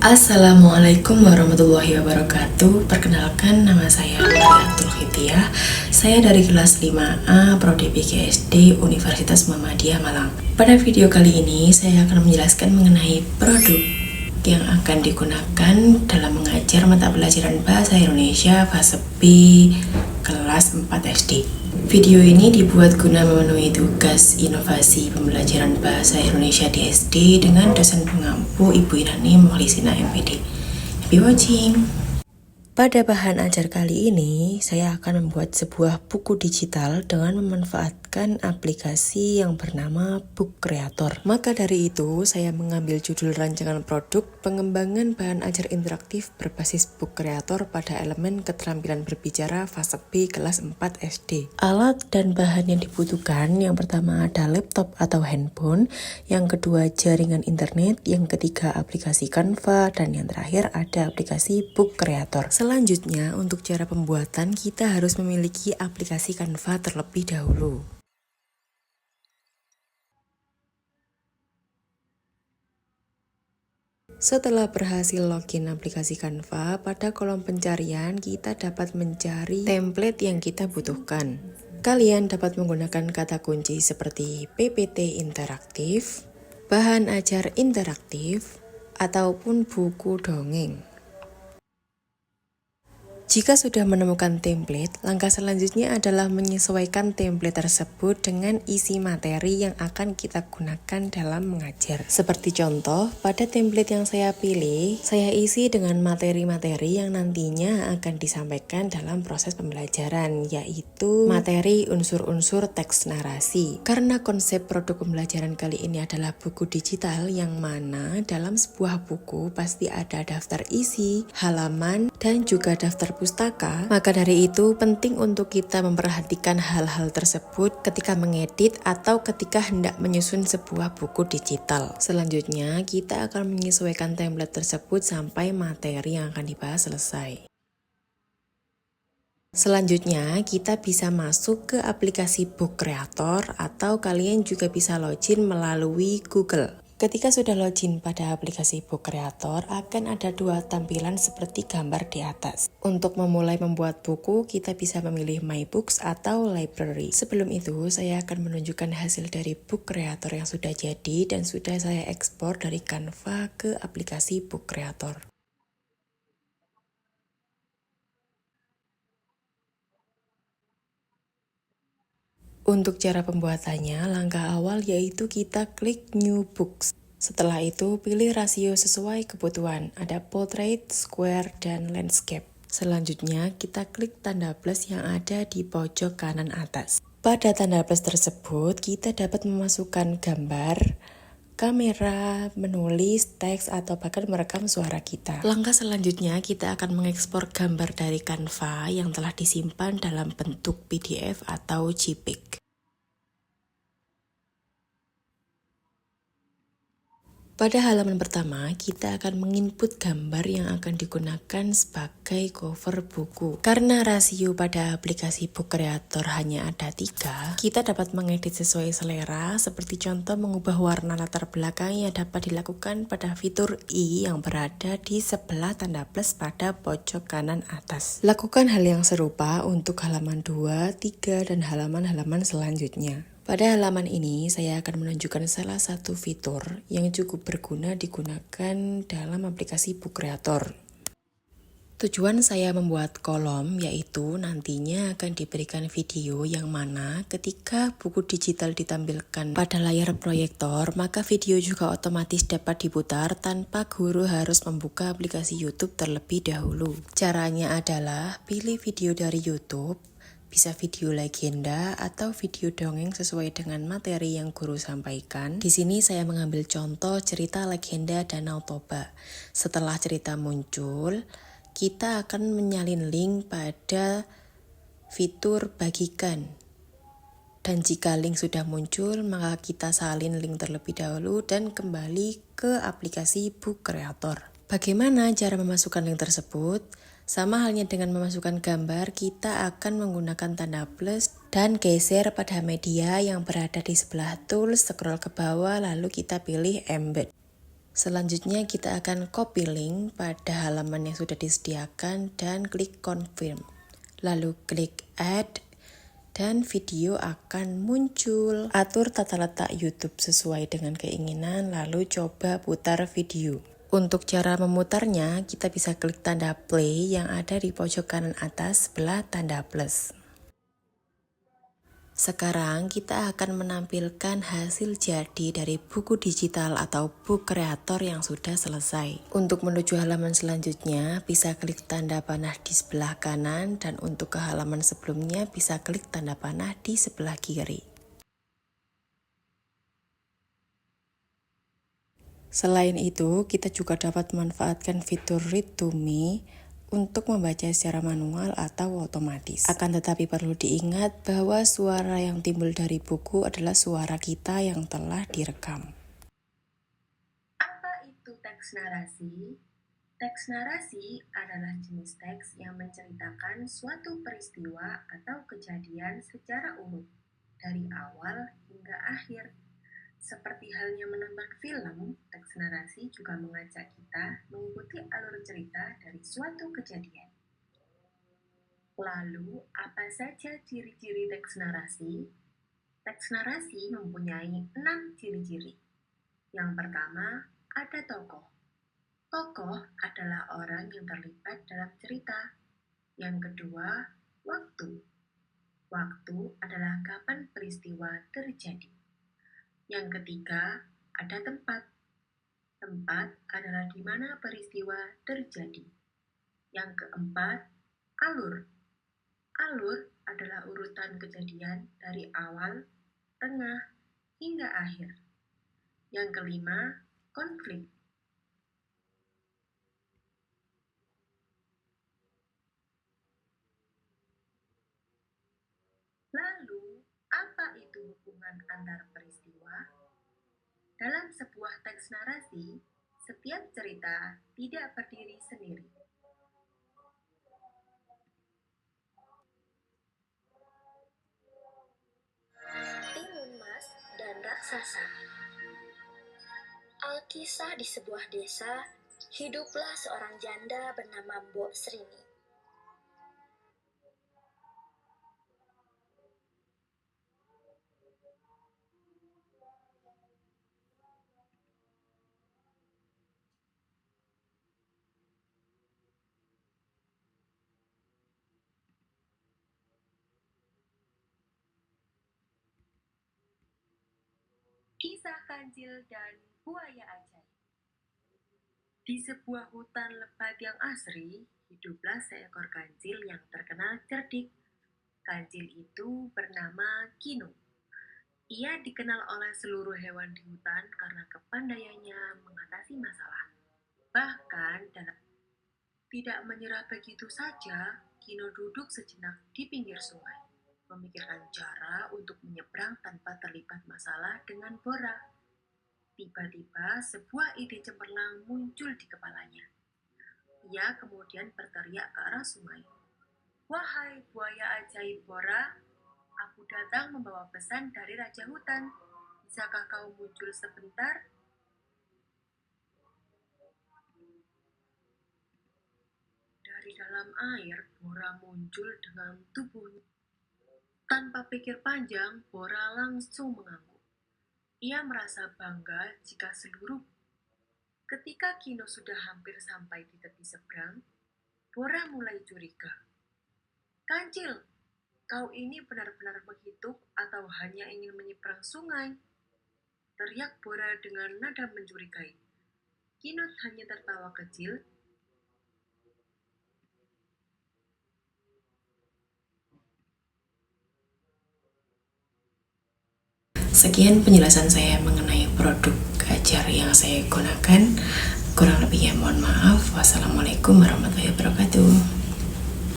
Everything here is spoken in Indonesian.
Assalamualaikum warahmatullahi wabarakatuh. Perkenalkan, nama saya Mariatul Khitiyah. Saya dari kelas 5A Prodi PGSD Universitas Muhammadiyah Malang. Pada video kali ini saya akan menjelaskan mengenai produk yang akan digunakan dalam mengajar mata pelajaran Bahasa Indonesia fase B kelas 4 SD. Video ini dibuat guna memenuhi tugas inovasi pembelajaran Bahasa Indonesia di SD dengan dosen pengampu Ibu Irani Molisina MPD. Happy watching! Pada bahan ajar kali ini, saya akan membuat sebuah buku digital dengan memanfaatkan aplikasi yang bernama Book Creator. Maka dari itu, saya mengambil judul rancangan produk pengembangan bahan ajar interaktif berbasis Book Creator pada elemen keterampilan berbicara fase B kelas 4 SD. Alat dan bahan yang dibutuhkan, yang pertama ada laptop atau handphone, yang kedua jaringan internet, yang ketiga aplikasi Canva, dan yang terakhir ada aplikasi Book Creator. Selanjutnya, untuk cara pembuatan kita harus memiliki aplikasi Canva terlebih dahulu. Setelah berhasil login aplikasi Canva, pada kolom pencarian kita dapat mencari template yang kita butuhkan. Kalian dapat menggunakan kata kunci seperti PPT interaktif, bahan ajar interaktif, ataupun buku dongeng. Jika sudah menemukan template, langkah selanjutnya adalah menyesuaikan template tersebut dengan isi materi yang akan kita gunakan dalam mengajar. Seperti contoh, pada template yang saya pilih, saya isi dengan materi-materi yang nantinya akan disampaikan dalam proses pembelajaran, yaitu materi unsur-unsur teks narasi. Karena konsep produk pembelajaran kali ini adalah buku digital, yang mana dalam sebuah buku pasti ada daftar isi, halaman, dan juga daftar pustaka, maka dari itu penting untuk kita memperhatikan hal-hal tersebut ketika mengedit atau ketika hendak menyusun sebuah buku digital. Selanjutnya, kita akan menyesuaikan template tersebut sampai materi yang akan dibahas selesai. Selanjutnya, kita bisa masuk ke aplikasi Book Creator atau kalian juga bisa login melalui Google. Ketika sudah login pada aplikasi Book Creator, akan ada dua tampilan seperti gambar di atas. Untuk memulai membuat buku, kita bisa memilih My Books atau Library. Sebelum itu, saya akan menunjukkan hasil dari Book Creator yang sudah jadi dan sudah saya ekspor dari Canva ke aplikasi Book Creator. Untuk cara pembuatannya, langkah awal yaitu kita klik New Books. Setelah itu, pilih rasio sesuai kebutuhan. Ada portrait, square, dan landscape. Selanjutnya, kita klik tanda plus yang ada di pojok kanan atas. Pada tanda plus tersebut, kita dapat memasukkan gambar, kamera, menulis, teks, atau bahkan merekam suara kita. Langkah selanjutnya, kita akan mengekspor gambar dari Canva yang telah disimpan dalam bentuk PDF atau JPEG. Pada halaman pertama, kita akan menginput gambar yang akan digunakan sebagai cover buku. Karena rasio pada aplikasi Book Creator hanya ada 3, kita dapat mengedit sesuai selera, seperti contoh mengubah warna latar belakang yang dapat dilakukan pada fitur i yang berada di sebelah tanda plus pada pojok kanan atas. Lakukan hal yang serupa untuk halaman 2, 3, dan halaman-halaman selanjutnya. Pada halaman ini, saya akan menunjukkan salah satu fitur yang cukup berguna digunakan dalam aplikasi Book Creator. Tujuan saya membuat kolom yaitu nantinya akan diberikan video yang mana ketika buku digital ditampilkan pada layar proyektor, maka video juga otomatis dapat diputar tanpa guru harus membuka aplikasi YouTube terlebih dahulu. Caranya adalah pilih video dari YouTube, bisa video legenda atau video dongeng sesuai dengan materi yang guru sampaikan. Di sini saya mengambil contoh cerita legenda Danau Toba. Setelah cerita muncul, kita akan menyalin link pada fitur bagikan. Dan jika link sudah muncul, maka kita salin link terlebih dahulu dan kembali ke aplikasi Book Creator. Bagaimana cara memasukkan link tersebut? Sama halnya dengan memasukkan gambar, kita akan menggunakan tanda plus dan geser pada media yang berada di sebelah tools, scroll ke bawah, lalu kita pilih embed. Selanjutnya kita akan copy link pada halaman yang sudah disediakan dan klik confirm. Lalu klik add dan video akan muncul. Atur tata letak YouTube sesuai dengan keinginan, lalu coba putar video. Untuk cara memutarnya, kita bisa klik tanda play yang ada di pojok kanan atas sebelah tanda plus. Sekarang kita akan menampilkan hasil jadi dari buku digital atau book creator yang sudah selesai. Untuk menuju halaman selanjutnya, bisa klik tanda panah di sebelah kanan, dan untuk ke halaman sebelumnya bisa klik tanda panah di sebelah kiri. Selain itu, kita juga dapat memanfaatkan fitur Read to Me untuk membaca secara manual atau otomatis. Akan tetapi perlu diingat bahwa suara yang timbul dari buku adalah suara kita yang telah direkam. Apa itu teks narasi? Teks narasi adalah jenis teks yang menceritakan suatu peristiwa atau kejadian secara urut, dari awal hingga akhir. Seperti halnya menonton film, teks narasi juga mengajak kita mengikuti alur cerita dari suatu kejadian. Lalu, apa saja ciri-ciri teks narasi? Teks narasi mempunyai 6 ciri-ciri. Yang pertama, ada tokoh. Tokoh adalah orang yang terlibat dalam cerita. Yang kedua, waktu. Waktu adalah kapan peristiwa terjadi. Yang ketiga, ada tempat. Tempat adalah di mana peristiwa terjadi. Yang keempat, alur. Alur adalah urutan kejadian dari awal, tengah, hingga akhir. Yang kelima, konflik. Lalu, apa itu hubungan antar peristiwa? Dalam sebuah teks narasi, setiap cerita tidak berdiri sendiri. Timun Mas dan Raksasa. Alkisah di sebuah desa, hiduplah seorang janda bernama Mbok Srini. Kisah Kancil dan Buaya Ajaib. Di sebuah hutan lebat yang asri, hiduplah seekor kancil yang terkenal cerdik. Kancil itu bernama Kino. Ia dikenal oleh seluruh hewan di hutan karena kepandaiannya mengatasi masalah. Bahkan dalam tidak menyerah begitu saja, Kino duduk sejenak di pinggir sungai, memikirkan cara untuk menyeberang tanpa terlibat masalah dengan Bora. Tiba-tiba sebuah ide cemerlang muncul di kepalanya. Ia kemudian berteriak ke arah sungai. Wahai buaya ajaib Bora, aku datang membawa pesan dari Raja Hutan. Bisakah kau muncul sebentar? Dari dalam air, Bora muncul dengan tubuhnya. Tanpa pikir panjang, Bora langsung mengangguk. Ia merasa bangga jika Ketika Kino sudah hampir sampai di tepi seberang, Bora mulai curiga. Kancil, kau ini benar-benar menghitung atau hanya ingin menyeberang sungai? Teriak Bora dengan nada mencurigai. Kino hanya tertawa kecil. Sekian penjelasan saya mengenai produk Ajar yang saya gunakan. Kurang lebihnya mohon maaf. Wassalamualaikum warahmatullahi wabarakatuh.